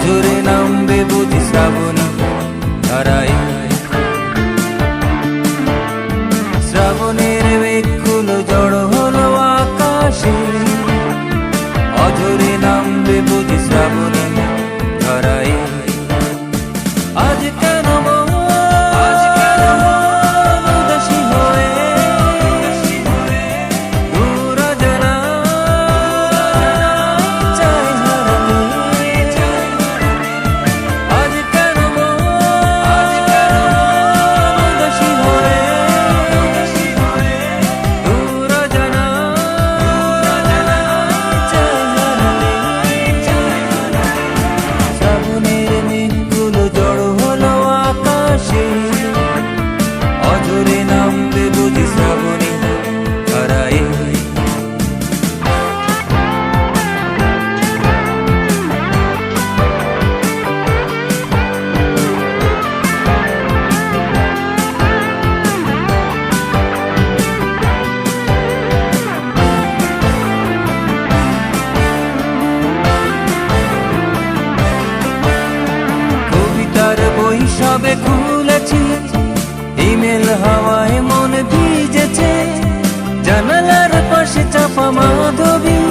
অঝরে নামবে বুঝি শ্রাবণী ধারায়। শ্রাবণের মেঘগুলো জড়ো হলো আকাশে, অঝরে নামবে বুঝি শ্রাবণী ধারায়। আজ কেন উদাসী হয়ে দূর অজানায় চাই হারাতে। আজ কেন উদাসী হয়ে দূর অজানায় চাই হারাতে। শ্রাবণের মেঘগুলো জড়ো হলো আকাশে, অঝরে নামবে বুঝি শ্রাবণী ধারায়। কবিতার বই সবে খুলেছি, ইমেল হাওয়ায় মন ভিজেছে। জানালার পাশে চাপা মাধবী,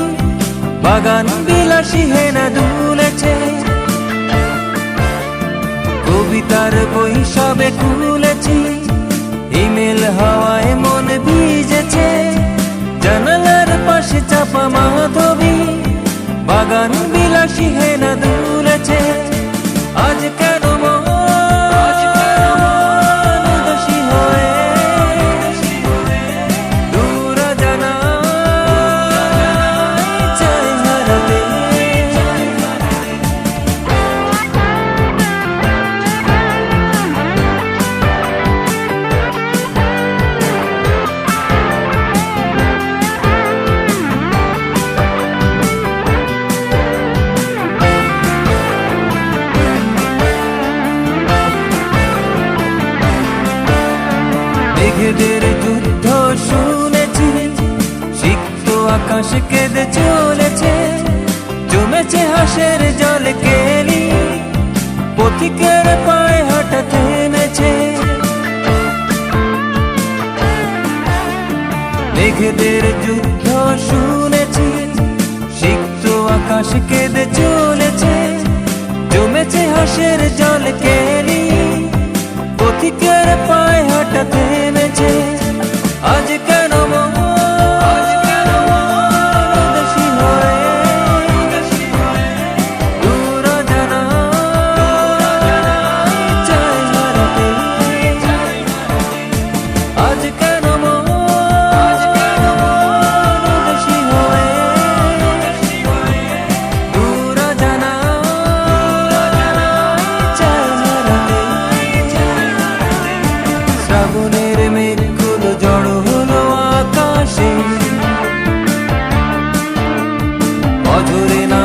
বাগান বিলাসী হেনা দুলেছে। কবিতার বই সবে খুলেছি, ইমেল হাওয়ায় মন ভিজেছে। জানালার পাশে চাপা মাধবী, বাগান বিলাসী হেনা দুলেছে। আজ কেন উদাসী হয়ে দূর অজানায় চাই হারাতে। মেঘেদের যুদ্ধ শুনেছি, সিক্ত আকাশ কেঁদে চলেছে। জমেছে হাসের জল কেলি, পথিকের পায়ে হাঁটা থেমেছে। মেঘেদের যুদ্ধ শুনেছি, সিক্ত আকাশ কেঁদে চলেছে। জমেছে হাসের জল কেলি, পথিকের পায়ে হাঁটা থেমেছে। আজ কেন উদাসী হয়ে দূর অজানায় চাই হারাতে। আজ কেন উদাসী হয়ে দূর অজানায় চাই হারাতে। শ্রাবণের মেঘগুলো জড়ো হলো আকাশে, অঝরে না